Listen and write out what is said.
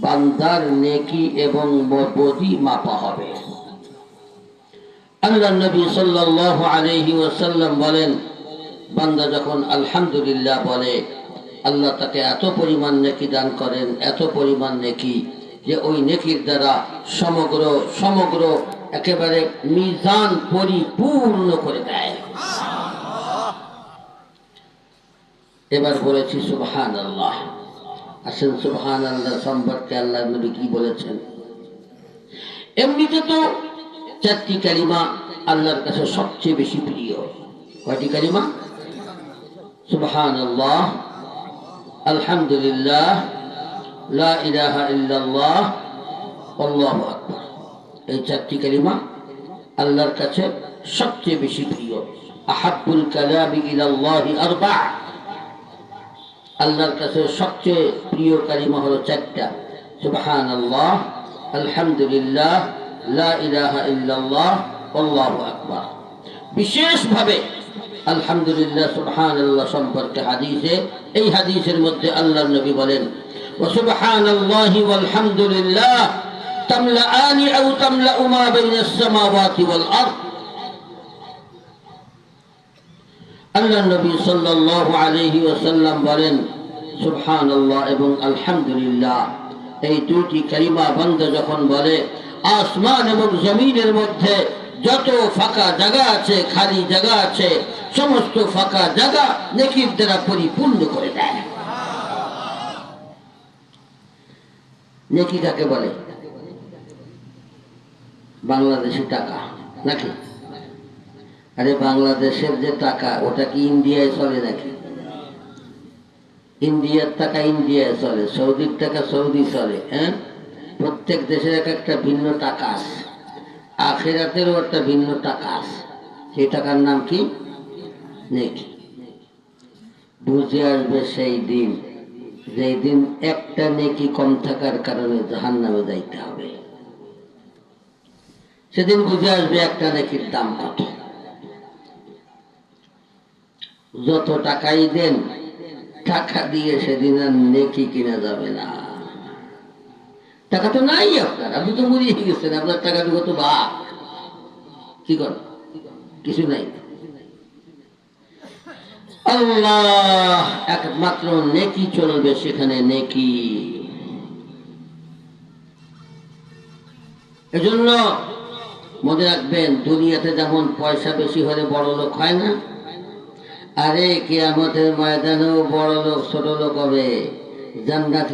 বান্দার নেকি এবং বদি মাপা হবে। আল্লাহ নবী সাল্লাল্লাহু আলাইহি ওয়াসাল্লাম বলেন, বান্দা যখন আলহামদুলিল্লাহ বলে, আল্লাহ তাকে এত পরিমাণ নেকি দান করেন, এত পরিমাণ নেকি যে ওই নেকির দ্বারা সমগ্র সমগ্র একেবারে মিজান পরিপূর্ণ করে দেয়। এবার বলেছি সুবহানাল্লাহ। আসেন সুবহানাল্লাহ সম্পর্কে আল্লাহ নবী কি বলেছেন। এমনিতে তো চারটি কালিমা আল্লাহর কাছে সবচেয়ে বেশি প্রিয়। কয়টি কালিমা? সুবহানাল্লাহ, আলহামদুলিল্লাহ, লা ইলাহা ইল্লাল্লাহ, আল্লাহু আকবার। এই চারটি কালিমা আল্লাহর কাছে সবচেয়ে বেশি প্রিয়। আহাব্বুল কালামি ইলাল্লাহি আরবা'। আল্লাহর কাছে সবচেয়ে প্রিয় কালিমা হলো চারটা, সুবহানাল্লাহ, আলহামদুলিল্লাহ, লা ইলাহা ইল্লাল্লাহ, আল্লাহু আকবার। বিশেষভাবে আলহামদুলিল্লাহ সুবহানাল্লাহ সম্পর্কে হাদিসে, এই হাদিসের মধ্যে আল্লাহর নবী বলেন, ওয়া সুবহানাল্লাহি ওয়াল হামদুলিল্লাহ তামলাআনি আও তামলাউ মা বাইনাস সামাওয়াতি ওয়াল আরদ। আল্লাহর নবী সাল্লাল্লাহু আলাইহি ওয়াসাল্লাম বলেন, সুবহানাল্লাহ এবং আলহামদুলিল্লাহ এই দুটি কালিমা বান্দা যখন বলে, আসমান এবং জমিনের মধ্যে যত ফাঁকা জায়গা আছে, খালি জায়গা আছে, সমস্ত ফাঁকা জায়গা নেকির দ্বারা পরিপূর্ণ করে দেয়। নেকি কাকে বলে? বাংলাদেশি টাকা নাকি? আরে বাংলাদেশের যে টাকা, ওটা কি ইন্ডিয়ায় চলে নাকি? ইন্ডিয়ার টাকা ইন্ডিয়ায় চলে, সৌদির টাকা সৌদি চলে। হ্যাঁ, প্রত্যেক দেশের এক একটা ভিন্ন টাকা আছে। আখিরাতেরও একটা ভিন্ন টাকা আছে। সেই টাকার নাম কি? নেকি। বুঝে আসবে সেই দিন, যেই দিন একটা নেকি কম থাকার কারণে জাহান্নামে যাইতে হবে। সেদিন বুঝে আসবে একটা নেকির দাম কত। যত টাকাই দেন, টাকা দিয়ে সেদিন আর নেকি কিনা যাবে না। টাকা তো নাই আপনার, আপনি তো মরিয়ে গেছেন, আপনার টাকা দিব তো বাদ। কি কর? কিছু নাই। আল্লাহ একমাত্র নেকি চলবে সেখানে, নেকি। এজন্য মনে রাখবেন, দুনিয়াতে যেমন পয়সা বেশি হলে বড় লোক হয় না, আরে কিয়ামতের ময়দানেও বড় লোক ছোট লোক হবে। জান্নাত